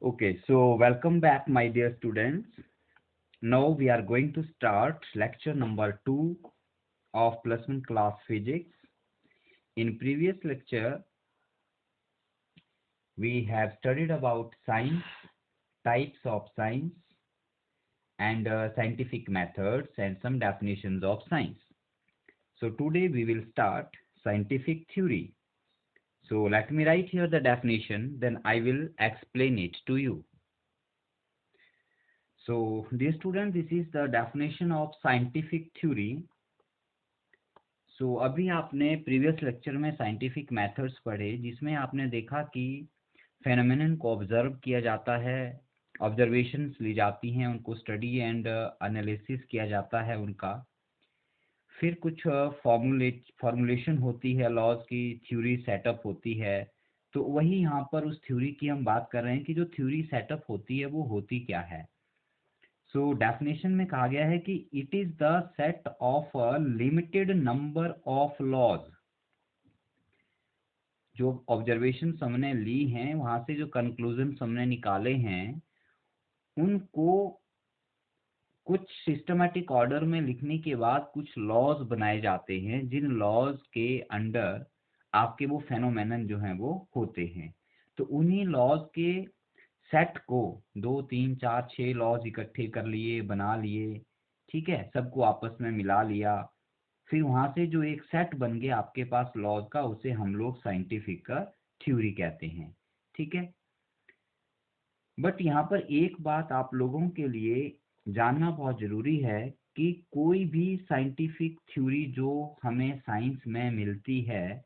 Okay, so welcome back, my dear students. Now we are going to start lecture number 2 of plus 1 class physics. In previous lecture, we have studied about science, types of science, and scientific methods and some definitions of science. So today we will start scientific theory. So let me write here the definition, then I will explain it to you. So dear student, this is the definition of scientific theory. अभी आपने previous lecture में scientific methods पढ़े जिसमें आपने देखा कि phenomenon को observe किया जाता है, ऑब्जर्वेशंस ली जाती हैं, उनको स्टडी एंड एनालिसिस किया जाता है उनका, फिर कुछ फॉर्मुलेशन होती है, लॉज की थ्योरी सेटअप होती है। तो वही यहाँ पर उस थ्योरी की हम बात कर रहे हैं कि जो थ्योरी सेटअप होती है वो होती क्या है। सो डेफिनेशन में कहा गया है कि it is the set of a limited number of laws. जो ऑब्जर्वेशन हमने ली हैं, वहां से जो कंक्लूजन हमने निकाले हैं, उनको कुछ सिस्टमेटिक ऑर्डर में लिखने के बाद कुछ लॉज बनाए जाते हैं, जिन लॉज के अंडर आपके वो फेनोमेनन जो हैं वो होते हैं। तो उन्हीं लॉज के सेट को 2 3 4 6 लॉज इकट्ठे कर लिए, बना लिए, ठीक है, सबको आपस में मिला लिया, फिर वहां से जो एक सेट बन गया आपके पास लॉज का, उसे हम लोग साइंटिफिक थ्योरी कहते हैं। ठीक है, बट यहाँ पर एक बात आप लोगों के लिए जानना बहुत जरूरी है कि कोई भी साइंटिफिक थ्योरी जो हमें साइंस में मिलती है,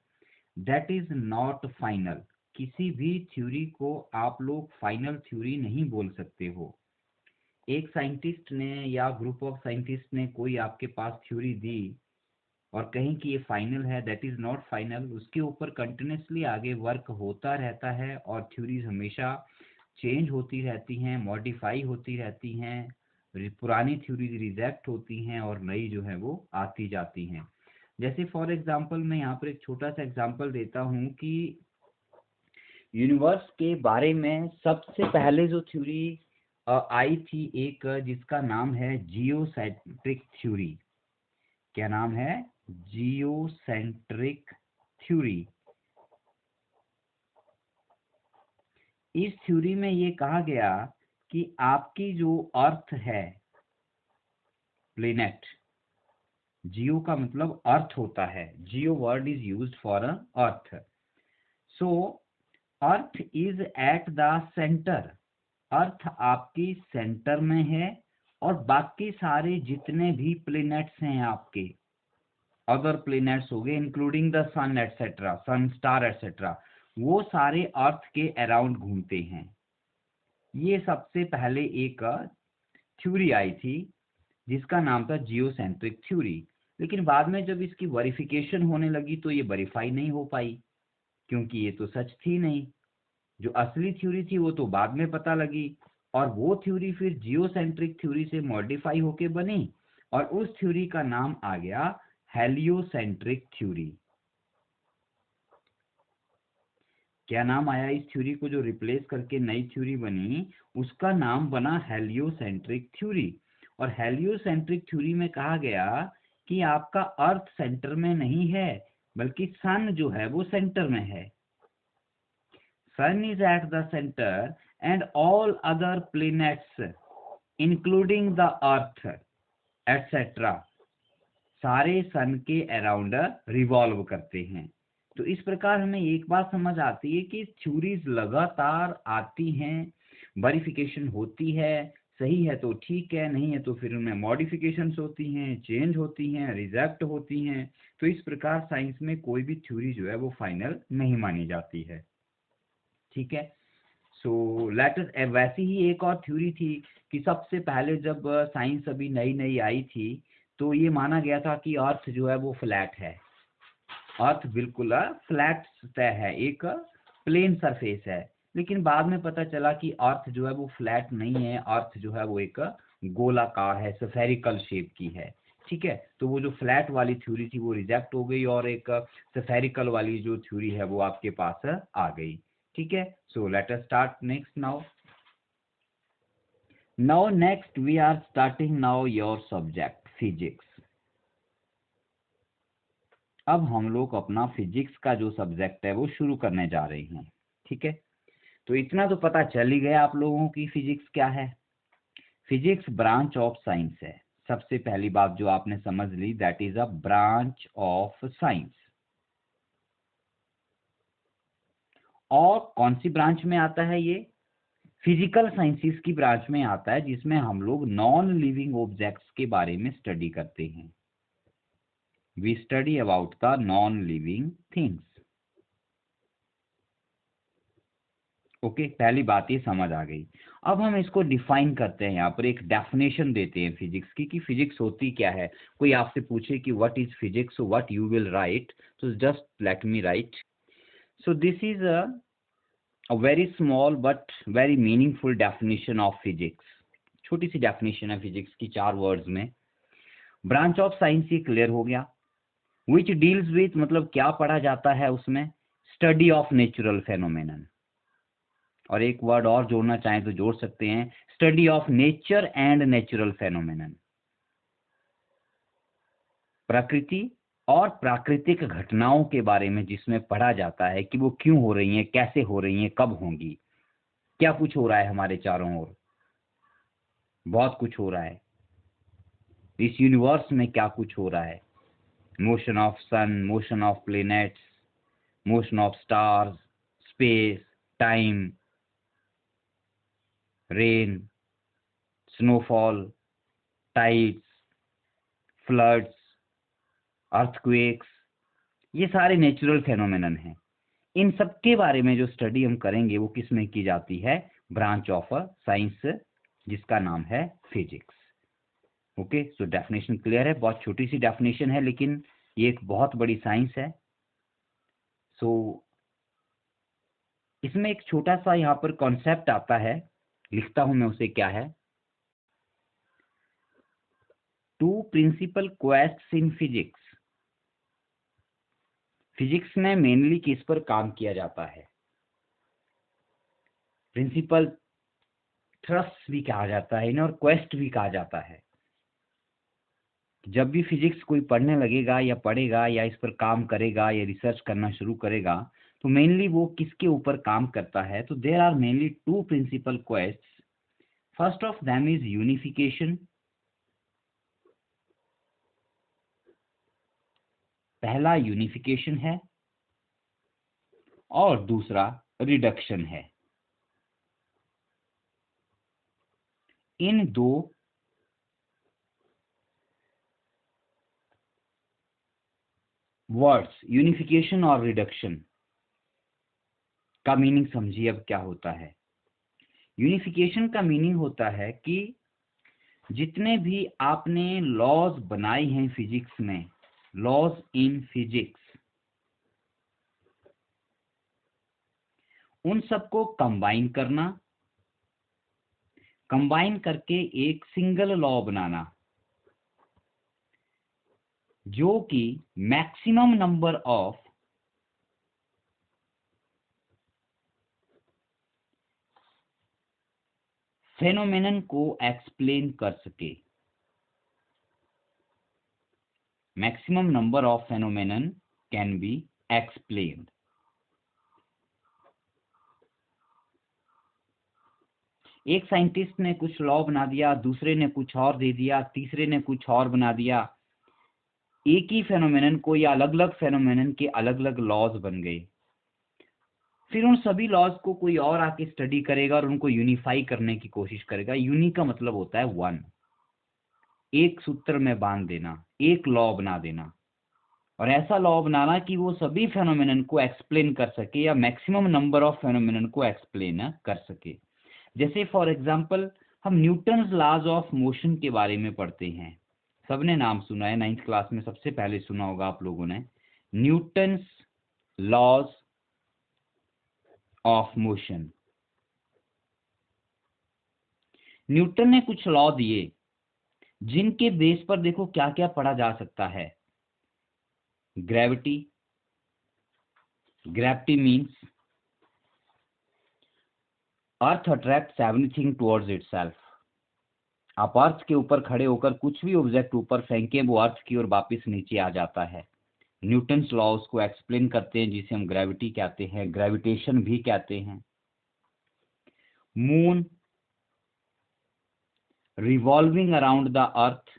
दैट इज नॉट फाइनल। किसी भी थ्योरी को आप लोग फाइनल थ्योरी नहीं बोल सकते हो। एक साइंटिस्ट ने या ग्रुप ऑफ साइंटिस्ट ने कोई आपके पास थ्योरी दी और कहीं कि ये फाइनल है, दैट इज नॉट फाइनल। उसके ऊपर कंटिन्यूसली आगे वर्क होता रहता है और थ्योरीज हमेशा चेंज होती रहती हैं, मॉडिफाई होती रहती हैं, पुरानी थ्योरीज रिजेक्ट होती हैं और नई जो है वो आती जाती हैं। जैसे फॉर एग्जांपल मैं यहाँ पर एक छोटा सा एग्जांपल देता हूँ कि यूनिवर्स के बारे में सबसे पहले जो थ्योरी आई थी एक, जिसका नाम है जियोसेंट्रिक थ्योरी। क्या नाम है? Geocentric theory. इस थ्योरी में ये कहा गया कि आपकी जो अर्थ है, प्लेनेट, जियो का मतलब अर्थ होता है, geo word is used for earth. So earth is at the center. Earth आपकी सेंटर में है और बाकी सारे जितने भी प्लेनेट्स हैं आपके, अदर प्लेनेट्स हो गए including the sun etcetera, sun star etcetera, वो सारे अर्थ के अराउंड घूमते हैं। ये सबसे पहले एक थ्योरी आई थी जिसका नाम था जियोसेंट्रिक थ्योरी। लेकिन बाद में जब इसकी वेरिफिकेशन होने लगी तो ये वेरीफाई नहीं हो पाई, क्योंकि ये तो सच थी नहीं। जो असली थ्योरी थी वो तो बाद में पता लगी, और वो थ्योरी फिर जियोसेंट्रिक थ्योरी से मॉडिफाई होके बनी और उस थ्योरी का नाम आ गया हेलियोसेंट्रिक थ्योरी। क्या नाम आया इस थ्योरी को जो रिप्लेस करके नई थ्योरी बनी? उसका नाम बना हेलियोसेंट्रिक थ्योरी। और हेलियोसेंट्रिक थ्योरी में कहा गया कि आपका अर्थ सेंटर में नहीं है, बल्कि सन जो है वो सेंटर में है। Sun is at the center and all other planets including the earth etcetera सारे सन के अराउंड रिवॉल्व करते हैं। तो इस प्रकार हमें एक बात समझ आती है कि थ्योरीज लगातार आती हैं, वेरिफिकेशन होती है, सही है तो ठीक है, नहीं है तो फिर उनमें मॉडिफिकेशंस होती हैं, चेंज होती हैं, रिजेक्ट होती हैं। तो इस प्रकार साइंस में कोई भी थ्योरी जो है वो फाइनल नहीं मानी जाती है। ठीक है, सो लेट वैसी ही एक और थ्योरी थी कि सबसे पहले जब साइंस अभी नई नई आई थी तो ये माना गया था कि अर्थ जो है वो फ्लैट है। अर्थ बिल्कुल फ्लैट सतह है, एक प्लेन सरफेस है। लेकिन बाद में पता चला कि अर्थ जो है वो फ्लैट नहीं है, अर्थ जो है वो एक गोलाकार है, स्फेरिकल शेप की है। ठीक है, तो वो जो फ्लैट वाली थ्योरी थी वो रिजेक्ट हो गई और एक स्फेरिकल वाली जो थ्योरी है वो आपके पास आ गई। ठीक है, so let us start next now. Now next we are starting now your subject physics. अब हम लोग अपना फिजिक्स का जो सब्जेक्ट है वो शुरू करने जा रहे हैं, ठीक है। तो इतना तो पता चल ही गया आप लोगों की फिजिक्स क्या है। फिजिक्स ब्रांच ऑफ साइंस है। सबसे पहली बात जो आपने समझ ली, that is a branch of science. और कौन सी ब्रांच में आता है ये? फिजिकल साइंसेस की ब्रांच में आता है, जिसमें हम लोग नॉन लिविंग ऑब्जेक्ट्स के बारे में स्टडी करते हैं। We study about the non living things. Okay, पहली बात ये समझ आ गई। अब हम इसको डिफाइन करते हैं, यहाँ पर एक डेफिनेशन देते हैं फिजिक्स की, कि फिजिक्स होती क्या है। कोई आपसे पूछे कि what is physics, so what you will write, तो just let me write. So this is a very small but very meaningful definition of physics. छोटी सी डेफिनेशन है फिजिक्स की, 4 वर्ड्स में। ब्रांच ऑफ साइंस ये क्लियर हो गया। Which deals with, मतलब क्या पढ़ा जाता है उसमें? Study of natural phenomenon. और एक वर्ड और जोड़ना चाहें तो जोड़ सकते हैं, study of nature and natural phenomenon. प्रकृति और प्राकृतिक घटनाओं के बारे में जिसमें पढ़ा जाता है कि वो क्यों हो रही हैं, कैसे हो रही हैं, कब होंगी, क्या कुछ हो रहा है हमारे चारों ओर। बहुत कुछ हो रहा है इस यूनिवर्स में, क्या कुछ हो रहा है। Motion of sun, motion of planets, motion of stars, space, time, rain, snowfall, tides, floods, earthquakes, ये सारे नेचुरल फेनोमेनन हैं। इन सब के बारे में जो स्टडी हम करेंगे वो किस में की जाती है? ब्रांच ऑफ अ साइंस, जिसका नाम है physics. Okay, so definition clear है। बहुत छोटी सी डेफिनेशन है, लेकिन ये एक बहुत बड़ी साइंस है। सो इसमें एक छोटा सा यहाँ पर कॉन्सेप्ट आता है, लिखता हूं मैं उसे, क्या है? 2 प्रिंसिपल क्वेस्ट्स इन फिजिक्स। फिजिक्स में मेनली किस पर काम किया जाता है? प्रिंसिपल थ्रस्ट भी कहा जाता है इन्हें, और क्वेस्ट भी कहा जाता है। जब भी फिजिक्स कोई पढ़ने लगेगा या पढ़ेगा या इस पर काम करेगा या रिसर्च करना शुरू करेगा, तो मेनली वो किसके ऊपर काम करता है? तो there are mainly 2 principal quests. First of them is unification. पहला यूनिफिकेशन है और दूसरा रिडक्शन है। इन दो वर्ड्स, यूनिफिकेशन और रिडक्शन, का मीनिंग समझिए अब क्या होता है। यूनिफिकेशन का मीनिंग होता है कि जितने भी आपने लॉज बनाए हैं फिजिक्स में, लॉज इन फिजिक्स, उन सबको कंबाइन करना, कंबाइन करके एक सिंगल लॉ बनाना, जो कि मैक्सिमम नंबर ऑफ फेनोमेनन को एक्सप्लेन कर सके। Maximum number of phenomenon can be explained. एक साइंटिस्ट ने कुछ लॉ बना दिया, दूसरे ने कुछ और दे दिया, तीसरे ने कुछ और बना दिया। एक ही फेनोमेनन को या अलग अलग फेनोमेनन के अलग अलग लॉज बन गए। फिर उन सभी लॉज को कोई और आके स्टडी करेगा और उनको यूनिफाई करने की कोशिश करेगा। यूनि का मतलब होता है वन, एक सूत्र में बांध देना, एक लॉ बना देना, और ऐसा लॉ बनाना कि वो सभी फेनोमेनन को एक्सप्लेन कर सके या मैक्सिमम नंबर ऑफ फेनोमेनन को एक्सप्लेन कर सके। जैसे फॉर एग्जांपल हम न्यूटन्स लॉज ऑफ मोशन के बारे में पढ़ते हैं। सबने नाम सुना है, 9th क्लास में सबसे पहले सुना होगा आप लोगों ने, Newton's laws of motion. Newton ने कुछ लॉ दिए जिनके बेस पर देखो क्या क्या पढ़ा जा सकता है। Gravity, gravity means earth attracts everything towards itself. आप अर्थ के ऊपर खड़े होकर कुछ भी ऑब्जेक्ट ऊपर फेंके, वो अर्थ की ओर वापस नीचे आ जाता है। न्यूटन्स लॉ उसको एक्सप्लेन करते हैं, जिसे हम ग्रेविटी कहते हैं, ग्रेविटेशन भी कहते हैं। Moon revolving around the earth,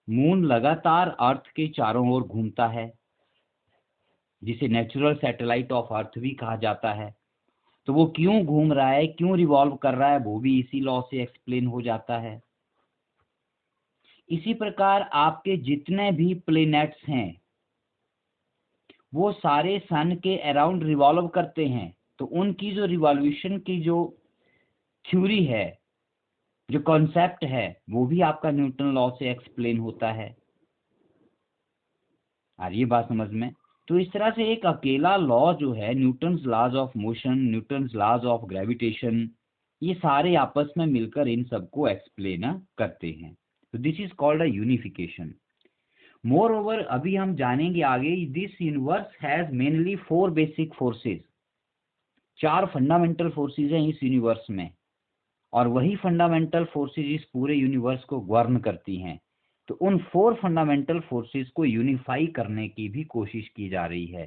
moon लगातार अर्थ के चारों ओर घूमता है, जिसे नेचुरल सैटेलाइट ऑफ अर्थ भी कहा जाता है। तो वो क्यों घूम रहा है, क्यों रिवॉल्व कर रहा है, वो भी इसी लॉ से एक्सप्लेन हो जाता है। इसी प्रकार आपके जितने भी प्लेनेट्स हैं वो सारे सन के अराउंड रिवॉल्व करते हैं, तो उनकी जो रिवॉल्यूशन की जो थ्योरी है, जो कॉन्सेप्ट है, वो भी आपका न्यूटन लॉ से एक्सप्लेन होता है। आ रही है बात समझ में? तो इस तरह से एक अकेला लॉ जो है, Newton's laws of motion, Newton's laws of gravitation, ये सारे आपस में मिलकर इन सबको एक्सप्लेन करते हैं। तो this is called a unification. More over, अभी हम जानेंगे आगे, this universe has mainly 4 basic forces, 4 fundamental forces हैं इस यूनिवर्स में, और वही फंडामेंटल फोर्सेस इस पूरे यूनिवर्स को गवर्न करती हैं। तो उन 4 फंडामेंटल फोर्सेस को यूनिफाई करने की भी कोशिश की जा रही है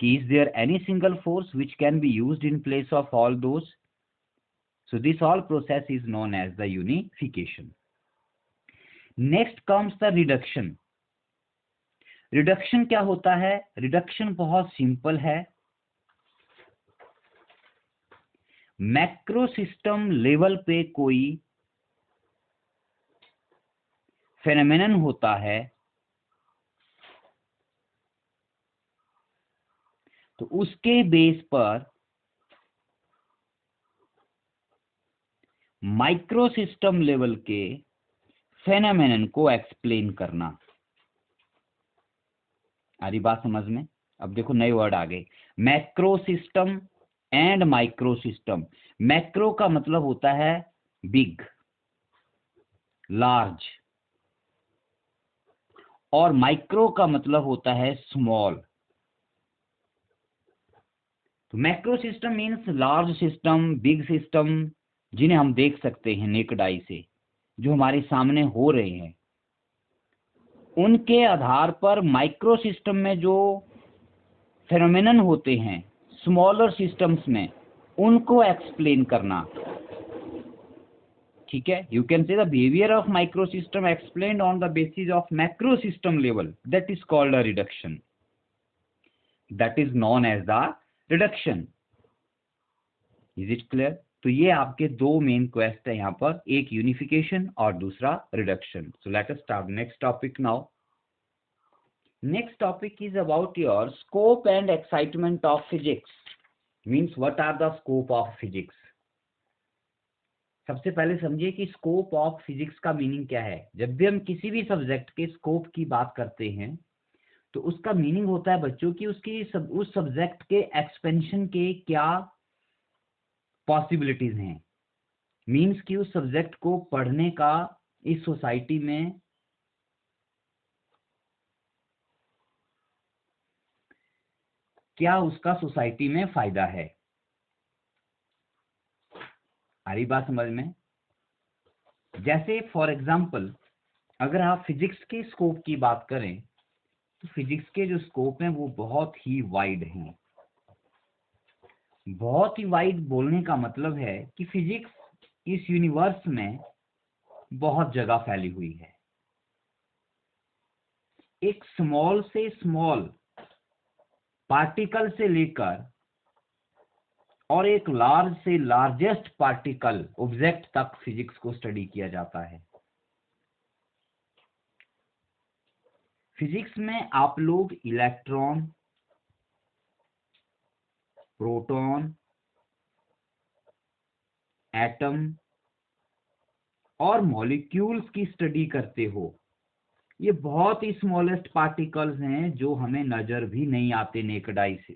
कि is there any single force which can be used in place of all those. So this all process is known as the unification. Next comes the reduction. Reduction क्या होता है? रिडक्शन बहुत सिंपल है। मैक्रो सिस्टम लेवल पे कोई phenomenon होता है, तो उसके बेस पर माइक्रो सिस्टम लेवल के फेनोमेनन को एक्सप्लेन करना। आ रही बात समझ में? अब देखो नए वर्ड आ गए, macro system and micro system. Macro का मतलब होता है बिग, लार्ज, और माइक्रो का मतलब होता है स्मॉल। तो macro system means large system, big system, जिन्हें हम देख सकते हैं नेकेड आई से, जो हमारे सामने हो रहे हैं। उनके आधार पर माइक्रो सिस्टम में जो फेनोमेनन होते हैं स्मॉलर सिस्टम्स में, उनको एक्सप्लेन करना। ठीक है, you can say the behaviour of micro system explained on the basis of macro system level, that is called a reduction, that is known as the reduction. Is it clear? तो ये आपके 2 main quest है यहाँ पर, एक unification और दूसरा reduction. So let us start next topic now. Next topic is about your scope and excitement of physics. Means what are the scope of physics? सबसे पहले समझिए कि स्कोप ऑफ फिजिक्स का मीनिंग क्या है। जब भी हम किसी भी सब्जेक्ट के स्कोप की बात करते हैं तो उसका मीनिंग होता है बच्चों की उस सब्जेक्ट के एक्सपेंशन के क्या पॉसिबिलिटीज हैं। मीन्स कि उस सब्जेक्ट को पढ़ने का इस सोसाइटी में क्या उसका सोसाइटी में फायदा है। आ रही बात समझ में? जैसे फॉर एग्जाम्पल, अगर आप फिजिक्स के स्कोप की बात करें तो फिजिक्स के जो स्कोप हैं वो बहुत ही वाइड हैं। बहुत ही वाइड बोलने का मतलब है कि फिजिक्स इस यूनिवर्स में बहुत जगह फैली हुई है। एक स्मॉल से स्मॉल पार्टिकल से लेकर और एक लार्ज से लार्जेस्ट पार्टिकल ऑब्जेक्ट तक फिजिक्स को स्टडी किया जाता है। फिजिक्स में आप लोग इलेक्ट्रॉन, प्रोटॉन, एटम और मॉलिक्यूल्स की स्टडी करते हो। ये बहुत ही स्मॉलेस्ट पार्टिकल्स हैं जो हमें नजर भी नहीं आते नेकेड आई से।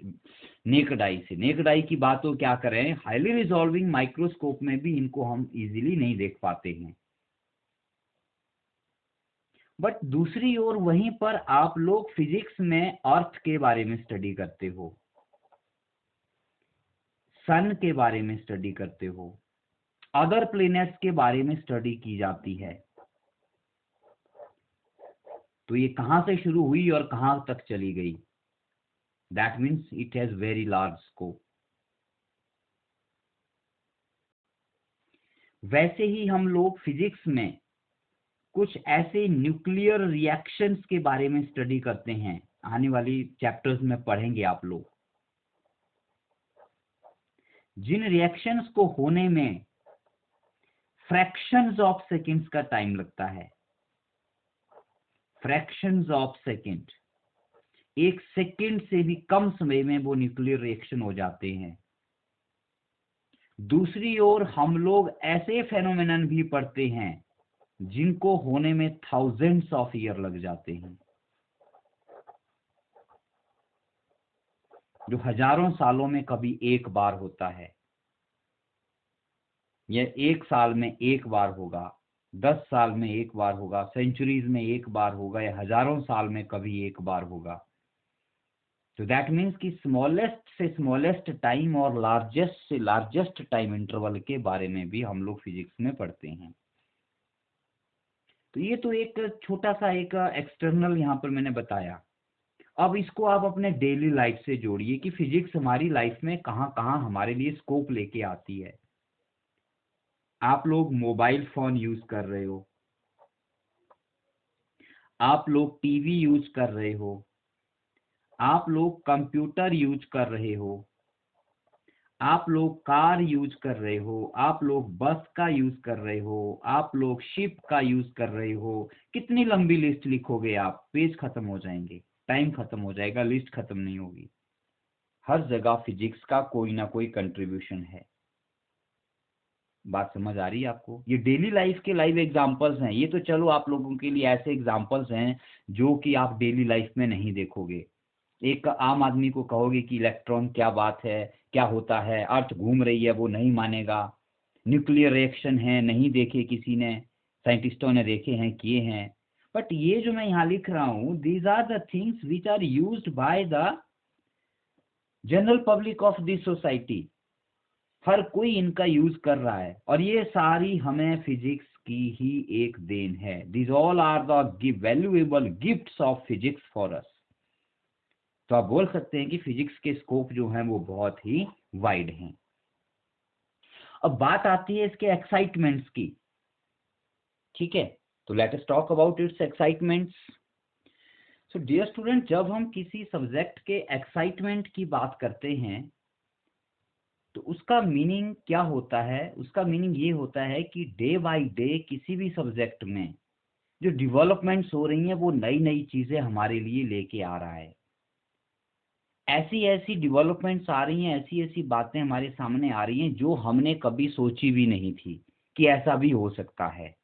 नेकेड आई की बात तो क्या करें, हाईली रिजॉल्विंग माइक्रोस्कोप में भी इनको हम इजीली नहीं देख पाते हैं। बट दूसरी ओर वहीं पर आप लोग फिजिक्स में अर्थ के बारे में स्टडी करते हो, सन के बारे में स्टडी करते हो, अदर प्लैनेट्स के बारे में स्टडी की जाती है। तो ये कहां से शुरू हुई और कहां तक चली गई? That means it has very large scope. वैसे ही हम लोग फिजिक्स में कुछ ऐसे न्यूक्लियर रिएक्शंस के बारे में स्टडी करते हैं, आने वाली चैप्टर्स में पढ़ेंगे आप लोग, जिन रिएक्शंस को होने में फ्रैक्शंस ऑफ सेकंड्स का टाइम लगता है। फ्रैक्शंस ऑफ सेकंड, एक सेकंड से भी कम समय में वो न्यूक्लियर रिएक्शन हो जाते हैं। दूसरी ओर हम लोग ऐसे फेनोमेनन भी पढ़ते हैं जिनको होने में थाउजेंड्स ऑफ ईयर लग जाते हैं, जो हजारों सालों में कभी एक बार होता है। यह 1 साल में एक बार होगा, 10 साल में एक बार होगा, सेंचुरीज में एक बार होगा, या हजारों साल में कभी एक बार होगा। तो दैट मीन्स कि स्मॉलेस्ट से स्मॉलेस्ट टाइम और लार्जेस्ट से लार्जेस्ट टाइम इंटरवल के बारे में भी हम लोग फिजिक्स में पढ़ते हैं। तो ये तो एक छोटा सा एक एक्सटर्नल यहाँ पर मैंने बताया। अब इसको आप अपने डेली लाइफ से जोड़िए कि फिजिक्स हमारी लाइफ में कहाँ कहाँ हमारे लिए स्कोप लेके आती है। आप लोग मोबाइल फोन यूज कर रहे हो, आप लोग टीवी यूज कर रहे हो, आप लोग कंप्यूटर यूज कर रहे हो, आप लोग कार यूज कर रहे हो, आप लोग बस का यूज कर रहे हो, आप लोग शिप का यूज कर रहे हो। कितनी लंबी लिस्ट लिखोगे आप, पेज खत्म हो जाएंगे, टाइम खत्म हो जाएगा, लिस्ट खत्म नहीं होगी। हर जगह फिजिक्स का कोई ना कोई कंट्रीब्यूशन है। बात समझ आ रही है आपको? ये डेली लाइफ के लाइव एग्जांपल्स हैं। ये तो चलो आप लोगों के लिए ऐसे एग्जांपल्स हैं जो कि आप डेली लाइफ में नहीं देखोगे। एक आम आदमी को कहोगे कि इलेक्ट्रॉन क्या बात है, क्या होता है, अर्थ घूम रही है, वो नहीं मानेगा। न्यूक्लियर रिएक्शन है, नहीं देखे किसी ने, साइंटिस्टों ने देखे हैं, किए हैं। बट ये जो मैं यहाँ लिख रहा हूँ, these are the things which are used by the general public of this society. हर कोई इनका यूज कर रहा है, और ये सारी हमें फिजिक्स की ही एक देन है। This all are the valuable gifts of physics for us. तो आप बोल सकते हैं कि फिजिक्स के स्कोप जो हैं वो बहुत ही वाइड हैं। अब बात आती है इसके एक्साइटमेंट्स की। ठीक है, तो let us talk about its excitements. So dear student, जब हम किसी सब्जेक्ट के एक्साइटमेंट की बात करते हैं तो उसका मीनिंग क्या होता है? उसका मीनिंग ये होता है कि डे बाय डे किसी भी सब्जेक्ट में जो डेवलपमेंट्स हो रही हैं वो नई नई चीजें हमारे लिए लेके आ रहा है। ऐसी ऐसी डेवलपमेंट्स आ रही हैं, ऐसी ऐसी बातें हमारे सामने आ रही हैं जो हमने कभी सोची भी नहीं थी कि ऐसा भी हो सकता है।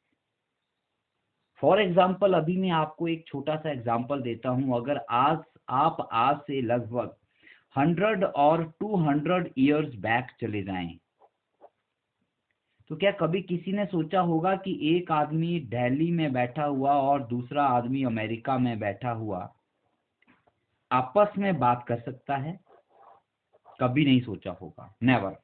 फॉर एग्जाम्पल, अभी मैं आपको एक छोटा सा एग्जाम्पल देता हूं। अगर आज से लगभग 100 और 200 ईयर्स बैक चले जाएं, तो क्या कभी किसी ने सोचा होगा कि एक आदमी दिल्ली में बैठा हुआ और दूसरा आदमी अमेरिका में बैठा हुआ आपस में बात कर सकता है? कभी नहीं सोचा होगा, नेवर।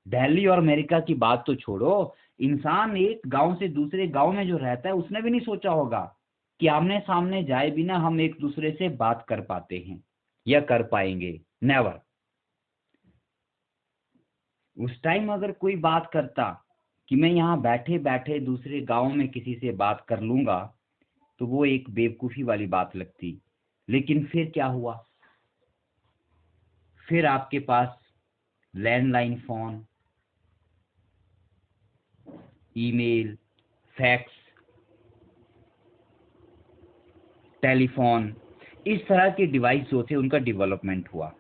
दिल्ली और अमेरिका की बात तो छोड़ो, इंसान एक गांव से दूसरे गांव में जो रहता है उसने भी नहीं सोचा होगा कि आमने सामने जाए बिना हम एक दूसरे से बात कर पाते हैं या कर पाएंगे, नेवर। उस टाइम अगर कोई बात करता कि मैं यहाँ बैठे बैठे दूसरे गांव में किसी से बात कर लूंगा, तो वो एक बेवकूफी वाली बात लगती। लेकिन फिर क्या हुआ? फिर आपके पास landline phone, email, fax, telephone, इस तरह के डिवाइस जो थे उनका डेवलपमेंट हुआ।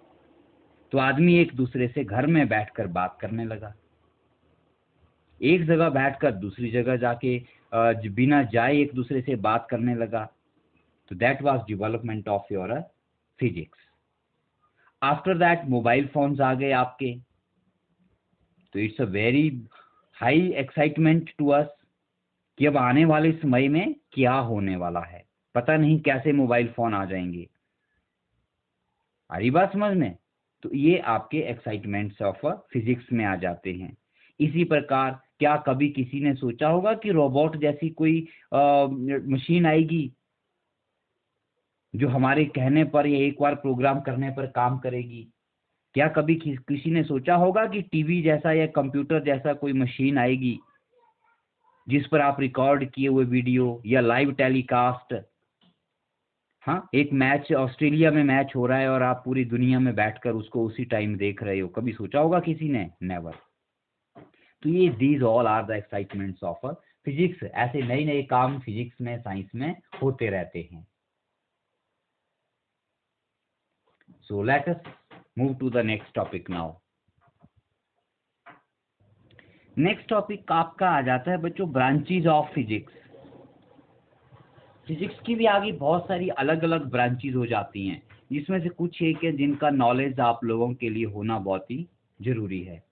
तो आदमी एक दूसरे से घर में बैठकर बात करने लगा, एक जगह बैठकर दूसरी जगह जाके बिना जाए एक दूसरे से बात करने लगा। तो that was development of your physics. After that mobile phones आ गए आपके। तो it's a very high excitement to us कि अब आने वाले समय में क्या होने वाला है, पता नहीं कैसे मोबाइल फोन आ जाएंगे। आ रही बात समझ में? तो ये आपके एक्साइटमेंट्स ऑफ फिजिक्स में आ जाते हैं। इसी प्रकार क्या कभी किसी ने सोचा होगा कि रोबोट जैसी कोई मशीन आएगी जो हमारे कहने पर या एक बार प्रोग्राम करने पर काम करेगी? क्या कभी किसी ने सोचा होगा कि टीवी जैसा या कंप्यूटर जैसा कोई मशीन आएगी जिस पर आप रिकॉर्ड किए हुए वीडियो या लाइव टेलीकास्ट, हाँ, एक मैच ऑस्ट्रेलिया में मैच हो रहा है और आप पूरी दुनिया में बैठकर उसको उसी टाइम देख रहे हो, कभी सोचा होगा किसी ने? नेवर। तो ये these all are the excitements of physics. ऐसे नए नए काम फिजिक्स में, साइंस में होते रहते हैं। So let us move to the next topic now. Next topic आपका आ जाता है बच्चों ब्रांचेज ऑफ फिजिक्स। फिजिक्स की भी आगे बहुत सारी अलग अलग ब्रांचेज हो जाती हैं, जिसमें से कुछ एक है जिनका नॉलेज आप लोगों के लिए होना बहुत ही जरूरी है।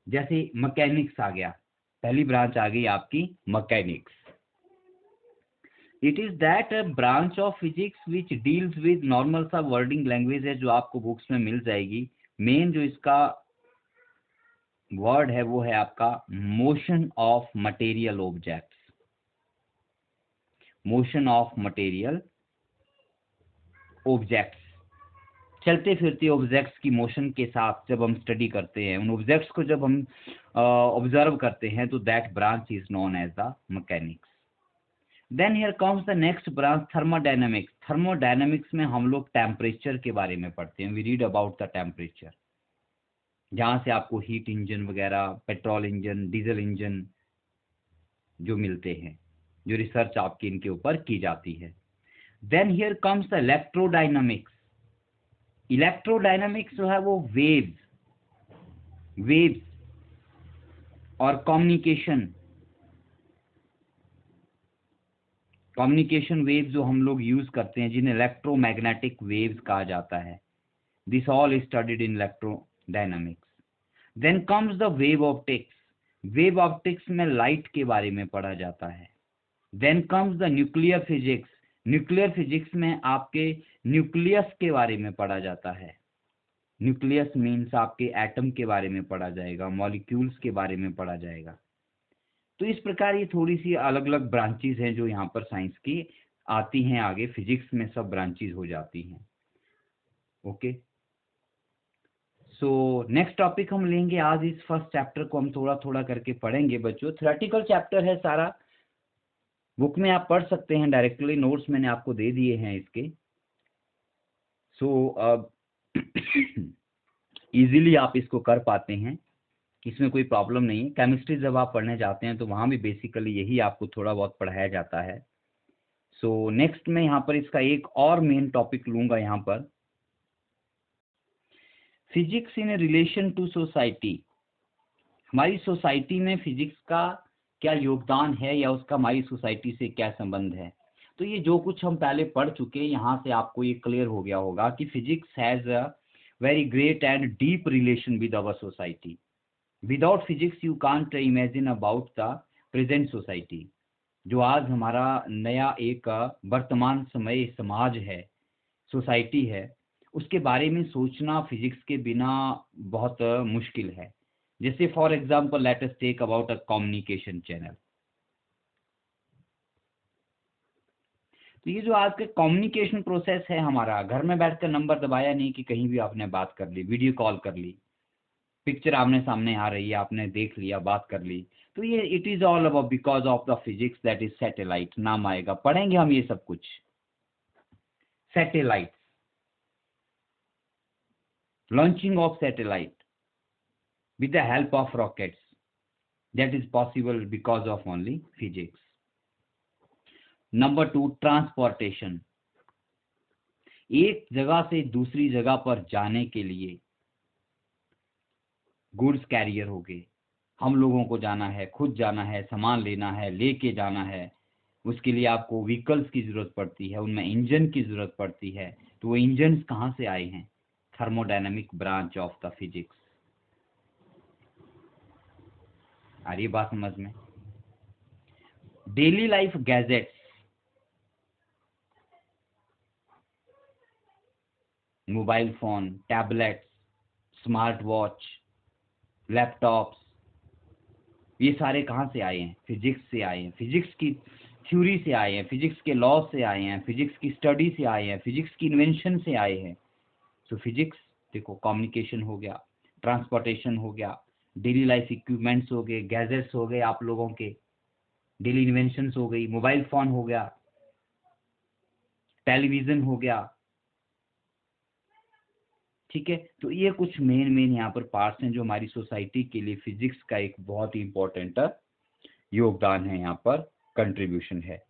जैसे मैकेनिक्स आ गया, पहली ब्रांच आ गई आपकी mechanics. It is that a branch of physics which deals with normal सा वर्डिंग लैंग्वेज है जो आपको बुक्स में मिल जाएगी। मेन जो इसका वर्ड है वो है आपका motion of material objects. Motion of material objects, चलते फिरते ऑब्जेक्ट्स की मोशन के साथ जब हम स्टडी करते हैं, उन ऑब्जेक्ट्स को जब हम ऑब्जर्व करते हैं, तो that branch is known as the mechanics. Then here comes the next branch thermodynamics. Thermodynamics में हम लोग टेम्परेचर के बारे में पढ़ते हैं, we read about the temperature, जहां से आपको हीट इंजन वगैरह, पेट्रोल इंजन, डीजल इंजन जो मिलते हैं, जो रिसर्च आपकी इनके ऊपर की जाती है। Then here comes the electrodynamics. Electrodynamics जो है वो वेव्स और कम्युनिकेशन वेव्स जो हम लोग यूज करते हैं, जिन्हें इलेक्ट्रोमैग्नेटिक वेव्स कहा जाता है, this all is studied in electrodynamics. Then comes the wave optics. Wave optics में लाइट के बारे में पढ़ा जाता है। Then comes the nuclear physics. Nuclear physics में आपके न्यूक्लियस के बारे में पढ़ा जाता है। न्यूक्लियस मीन्स आपके एटम के बारे में पढ़ा जाएगा, मॉलिक्यूल्स के बारे में पढ़ा जाएगा। तो इस प्रकार ये थोड़ी सी अलग अलग ब्रांचेज हैं जो यहाँ पर साइंस की आती हैं, आगे फिजिक्स में सब ब्रांचेज हो जाती हैं। ओके, सो नेक्स्ट टॉपिक हम लेंगे आज। इस फर्स्ट चैप्टर को हम थोड़ा थोड़ा करके पढ़ेंगे बच्चों। थ्योरेटिकल चैप्टर है सारा, बुक में आप पढ़ सकते हैं डायरेक्टली, नोट्स मैंने आपको दे दिए हैं इसके। सो इजीली आप इसको कर पाते हैं, इसमें कोई प्रॉब्लम नहीं है। केमिस्ट्री जब आप पढ़ने जाते हैं तो वहाँ भी बेसिकली यही आपको थोड़ा बहुत पढ़ाया जाता है। सो नेक्स्ट मैं यहाँ पर इसका एक और मेन टॉपिक लूंगा यहाँ पर, physics in relation to society. हमारी सोसाइटी में फिजिक्स का क्या योगदान है या उसका हमारी सोसाइटी से क्या संबंध है। तो ये जो कुछ हम पहले पढ़ चुके हैं, यहाँ से आपको ये क्लियर हो गया होगा कि physics has a very great and deep relation with our society. Without physics you can't imagine about the present society. जो आज हमारा नया एक वर्तमान समय समाज है, सोसाइटी है, उसके बारे में सोचना फिजिक्स के बिना बहुत मुश्किल है। जैसे for example let us take about a communication channel. तो ये जो आज का कम्युनिकेशन प्रोसेस है हमारा, घर में बैठकर नंबर दबाया नहीं कि कहीं भी आपने बात कर ली, वीडियो कॉल कर ली, पिक्चर आमने सामने आ रही है, आपने देख लिया, बात कर ली। तो ये it is all about because of the physics that is satellite. नाम आएगा, पढ़ेंगे हम ये सब कुछ। Satellite, launching of satellite with the help of rockets, that is possible because of only physics. Number 2, transportation। एक जगह से दूसरी जगह पर जाने के लिए गुड्स कैरियर हो गए, हम लोगों को जाना है, खुद जाना है, सामान लेना है, लेके जाना है, उसके लिए आपको व्हीकल्स की जरूरत पड़ती है, उनमें इंजन की जरूरत पड़ती है। तो वो इंजन कहाँ से आए हैं? Thermodynamic branch of the physics. आ रही बात समझ में? Daily life gadgets, mobile phone, tablets, smart watch, laptops, ये सारे कहाँ से आए हैं? फिजिक्स से आए हैं, फिजिक्स की थ्योरी से आए हैं, फिजिक्स के लॉ से आए हैं, फिजिक्स की स्टडी से आए हैं, फिजिक्स की इन्वेंशन से आए हैं। सो फिजिक्स देखो, कम्युनिकेशन हो गया, ट्रांसपोर्टेशन हो गया, डेली लाइफ इक्विपमेंट्स हो गए, गैजेट्स हो गए, आप लोगों के डेली इन्वेंशंस हो गई, मोबाइल फोन हो गया, टेलीविजन हो गया। ठीक है, तो ये कुछ मेन यहाँ पर पार्ट्स हैं जो हमारी सोसाइटी के लिए फिजिक्स का एक बहुत ही इंपॉर्टेंट योगदान है, यहाँ पर कंट्रीब्यूशन है।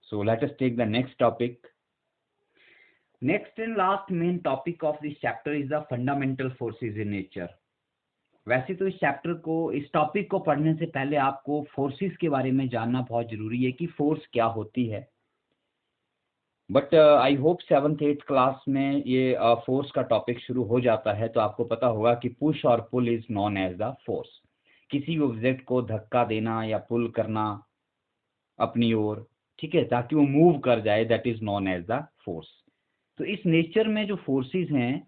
So let us take the next topic. Next and last main topic of this chapter is the fundamental forces in nature. वैसे तो इस चैप्टर को, इस टॉपिक को पढ़ने से पहले आपको फोर्सेस के बारे में जानना बहुत जरूरी है कि फोर्स क्या होती है। But I hope 7th-8th class में ये फोर्स का टॉपिक शुरू हो जाता है तो आपको पता होगा कि पुश और pull is known as the force. किसी ऑब्जेक्ट को धक्का देना या पुल करना अपनी ओर, ठीक है, ताकि वो मूव कर जाए, that is known as the force. तो इस नेचर में जो फोर्सेस हैं,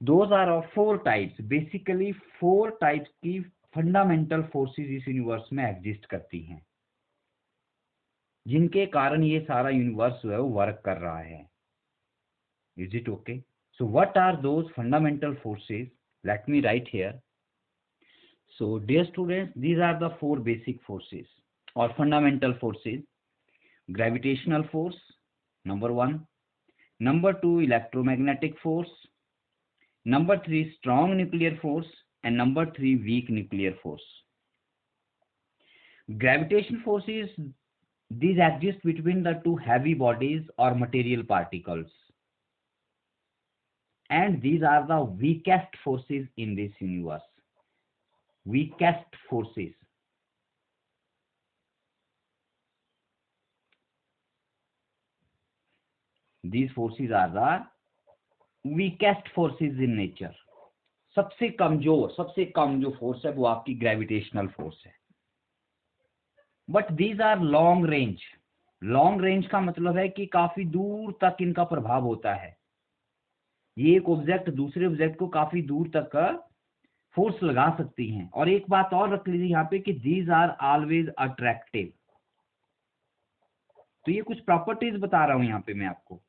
those are of 4 types. Basically 4 types की फंडामेंटल फोर्सेस इस यूनिवर्स में एग्जिस्ट करती हैं, जिनके कारण ये सारा यूनिवर्स जो है वो वर्क कर रहा है। Is it okay? So what are those fundamental forces? Let me write here. So dear students, these are the 4 basic forces और fundamental forces. Gravitational force number 1, number 2 electromagnetic force, number 3 strong nuclear force, and number 3 weak nuclear force. Gravitation force is, these exist between the two heavy bodies or material particles, and these are the weakest forces in this universe. Weakest forces. These forces are the weakest forces in nature. सबसे कम जो force है वो आपकी gravitational force है। But these are long range. Long range का मतलब है कि काफी दूर तक इनका प्रभाव होता है। ये एक ऑब्जेक्ट दूसरे ऑब्जेक्ट को काफी दूर तक फोर्स लगा सकती हैं। और एक बात और रख लीजिए यहाँ पे कि दीज आर ऑलवेज अट्रैक्टिव। तो ये कुछ प्रॉपर्टीज बता रहा हूं यहाँ पे मैं आपको।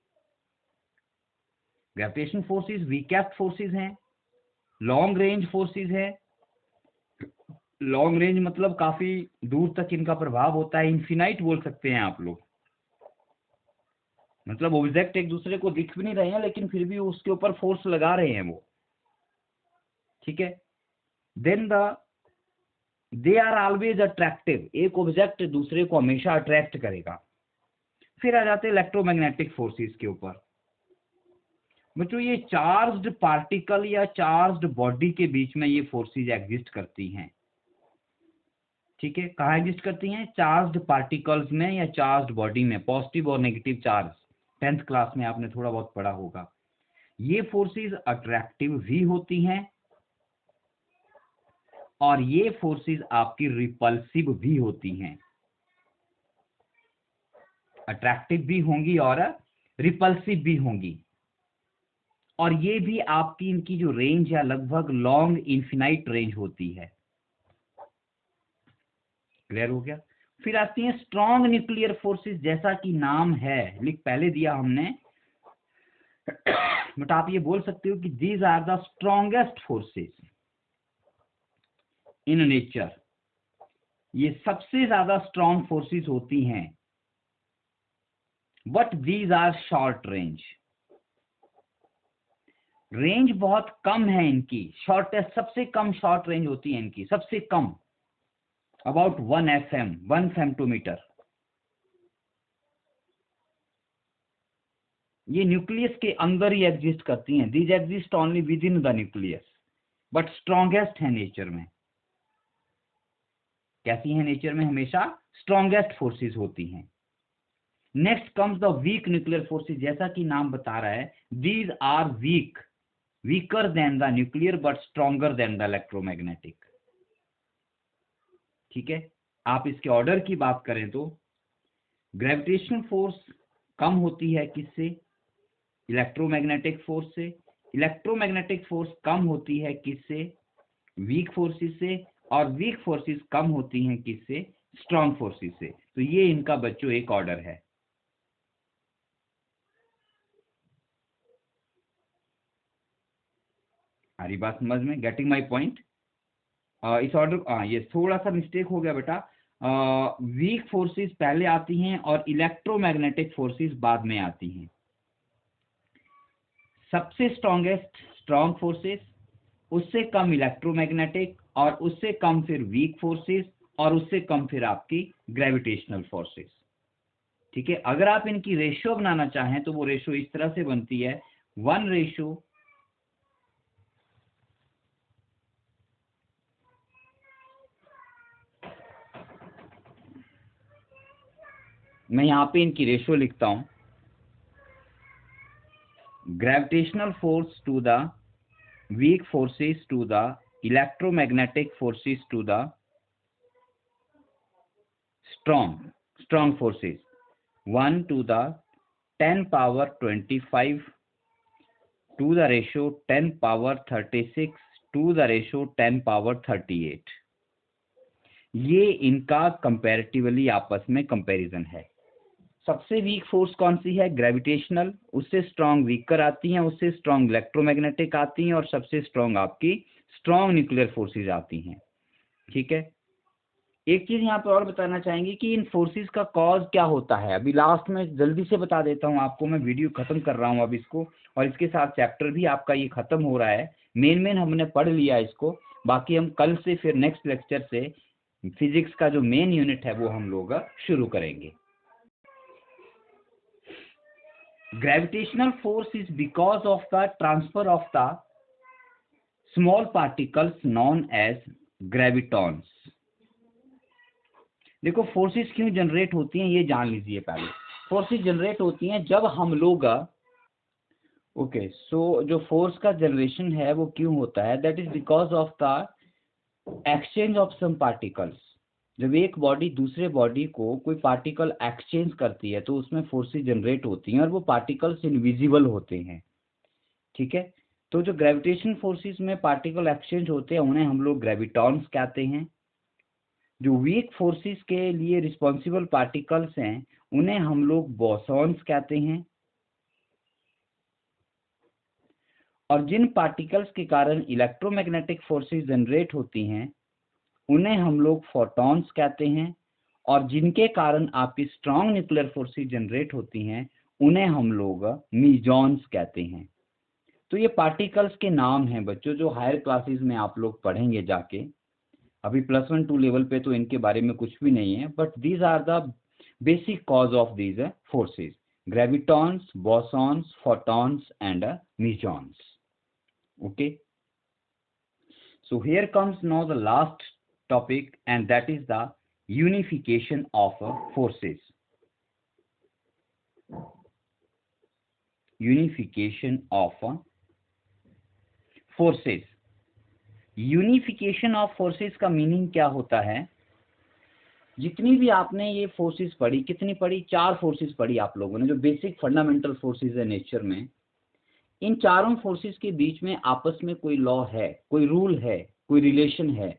ग्रेविटेशन फोर्सेस वीकेस्ट फोर्सेस हैं, लॉन्ग रेंज फोर्सेस है। लॉन्ग रेंज मतलब काफी दूर तक इनका प्रभाव होता है, इन्फिनाइट बोल सकते हैं आप लोग। मतलब ऑब्जेक्ट एक दूसरे को दिख भी नहीं रहे हैं लेकिन फिर भी उसके ऊपर फोर्स लगा रहे हैं वो, ठीक है। Then they are always attractive. एक ऑब्जेक्ट दूसरे को हमेशा अट्रैक्ट करेगा। फिर आ जाते हैं इलेक्ट्रोमैग्नेटिक फोर्सेस के ऊपर। बच्चों ये चार्ज्ड पार्टिकल या चार्ज्ड बॉडी के बीच में ये फोर्सेस एग्जिस्ट करती हैं, ठीक है। कहाँ एग्जिस्ट करती हैं? चार्ज्ड पार्टिकल्स में या चार्ज्ड बॉडी में, पॉजिटिव और नेगेटिव चार्ज। 10th क्लास में आपने थोड़ा बहुत पढ़ा होगा। ये फोर्सेस अट्रैक्टिव भी होती हैं और ये फोर्सेस आपकी रिपल्सिव भी होती हैं। अट्रैक्टिव भी होंगी और रिपल्सिव भी होंगी। और ये भी आपकी, इनकी जो रेंज है लगभग लॉन्ग इन्फिनाइट रेंज होती है। क्लियर हो गया? फिर आती हैं स्ट्रॉन्ग न्यूक्लियर फोर्सेस। जैसा कि नाम है, लिख पहले दिया हमने, बट आप ये बोल सकते हो कि these are the strongest forces in nature. ये सबसे ज्यादा स्ट्रॉन्ग फोर्सेस होती हैं, but these are short range. Range बहुत कम है इनकी, शॉर्टेस्ट, सबसे कम शॉर्ट रेंज होती है इनकी, सबसे कम, अबाउट 1 FM, 1 फेम्टोमीटर। ये न्यूक्लियस के अंदर ही एग्जिस्ट करती हैं। These exist only with in the nucleus, but strongest है नेचर में। कैसी है नेचर में? हमेशा स्ट्रॉन्गेस्ट फोर्सेस होती हैं। Next comes the weak nuclear forces. जैसा कि नाम बता रहा है, these are weak, weaker than the nuclear but stronger than the electromagnetic, ठीक है। आप इसके ऑर्डर की बात करें तो ग्रेविटेशनल फोर्स कम होती है किससे? इलेक्ट्रोमैग्नेटिक फोर्स से। इलेक्ट्रोमैग्नेटिक फोर्स कम होती है किससे? वीक फोर्सेस से। और वीक फोर्सेस कम होती हैं किससे? स्ट्रॉन्ग फोर्सेस से। तो ये इनका बच्चों एक ऑर्डर है। हमारी बात समझ में? Getting my point? इस ऑर्डर ये थोड़ा सा मिस्टेक हो गया बेटा। वीक फोर्सेस पहले आती हैं और इलेक्ट्रोमैग्नेटिक फोर्सेस बाद में आती हैं। सबसे स्ट्रॉन्गेस्ट स्ट्रॉन्ग फोर्सेस, उससे कम इलेक्ट्रोमैग्नेटिक, और उससे कम फिर वीक फोर्सेस, और उससे कम फिर आपकी ग्रेविटेशनल फोर्सेस। ठीक है, अगर आप इनकी रेशियो बनाना चाहें तो वो रेशियो इस तरह से बनती है 1 रेशियो मैं यहां पे इनकी रेशियो लिखता हूं, gravitational force to the weak forces to the electromagnetic forces to the strong forces, 1 to the 10 power 25 to the ratio 10 power 36 to the ratio 10 power 38। ये इनका कंपैरेटिवली आपस में कंपैरिजन है। सबसे वीक फोर्स कौन सी है? ग्रेविटेशनल। उससे स्ट्रॉन्ग वीकर आती हैं, उससे स्ट्रॉन्ग इलेक्ट्रोमैग्नेटिक आती हैं, और सबसे स्ट्रॉन्ग आपकी स्ट्रॉन्ग न्यूक्लियर फोर्सेज आती हैं। ठीक है, एक चीज यहाँ पे और बताना चाहेंगे कि इन फोर्सेस का कॉज क्या होता है। अभी लास्ट में जल्दी से बता देता हूँ आपको, मैं वीडियो खत्म कर रहा हूँ अब इसको, और इसके साथ चैप्टर भी आपका ये खत्म हो रहा है। मेन हमने पढ़ लिया इसको, बाकी हम कल से फिर नेक्स्ट लेक्चर से फिजिक्स का जो मेन यूनिट है वो हम लोग शुरू करेंगे। Gravitational force is because of the transfer of the small particles known as gravitons। देखो फोर्सेस क्यों जनरेट होती हैं ये जान लीजिए पहले। फोर्सेस जनरेट होती हैं जब हम लोग सो जो फोर्स का जनरेशन है वो क्यों होता है? That is because of the exchange of some particles. जब एक बॉडी दूसरे बॉडी को कोई पार्टिकल एक्सचेंज करती है तो उसमें फोर्सेस जनरेट होती हैं, और वो पार्टिकल्स इनविजिबल होते हैं। ठीक है, तो जो ग्रेविटेशन फोर्सेस में पार्टिकल एक्सचेंज होते हैं उन्हें हम लोग ग्रेविटॉन्स कहते हैं। जो वीक फोर्सेस के लिए रिस्पॉन्सिबल पार्टिकल्स हैं उन्हें हम लोग बोसॉन्स कहते हैं। और जिन पार्टिकल्स के कारण इलेक्ट्रोमैग्नेटिक फोर्सेस जनरेट होती हैं उन्हें हम लोग फोटॉन्स कहते हैं। और जिनके कारण आपकी स्ट्रॉन्ग न्यूक्लियर फोर्सेस जनरेट होती हैं उन्हें हम लोग मीजॉन्स कहते हैं। तो ये पार्टिकल्स के नाम हैं बच्चों, जो हायर क्लासेस में आप लोग पढ़ेंगे जाके। अभी +1 2 लेवल पे तो इनके बारे में कुछ भी नहीं है, but these are the basic cause of these forces: gravitons, bosons, photons and mesons. Okay, so here comes now the last topic, and that is the unification of forces। unification of forces। Unification of forces का meaning क्या होता है? जितनी भी आपने ये forces पढ़ी, कितनी पढ़ी? 4 फोर्सेस पढ़ी आप लोगों ने, जो बेसिक फंडामेंटल फोर्सेस है नेचर में। इन चारों फोर्सेस के बीच में आपस में कोई लॉ है, कोई रूल है, कोई रिलेशन है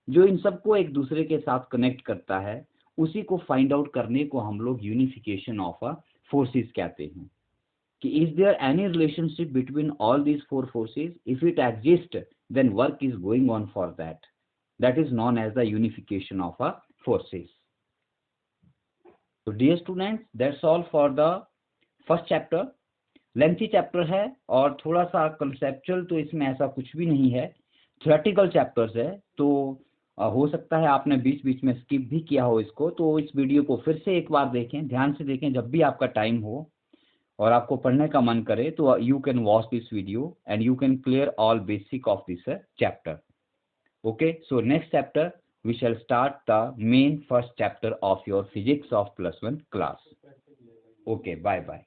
जो इन सबको एक दूसरे के साथ कनेक्ट करता है। उसी को फाइंड आउट करने को हम लोग यूनिफिकेशन ऑफ फोर्सेस कहते हैं। कि is there any relationship between all these 4 forces? If it exist then work is going on for that. That is known as the unification of forces. So dear students, that's all for the first chapter। Lengthy chapter है और थोड़ा सा conceptual, तो इसमें ऐसा कुछ भी नहीं है। थ्योरेटिकल चैप्टर्स है, तो हो सकता है आपने बीच बीच में स्किप भी किया हो इसको। तो इस वीडियो को फिर से एक बार देखें, ध्यान से देखें, जब भी आपका टाइम हो और आपको पढ़ने का मन करे तो you can watch this video and you can clear all basic of this chapter. Okay, so next chapter we shall start the main first chapter of your physics of +1 class. Okay, bye bye.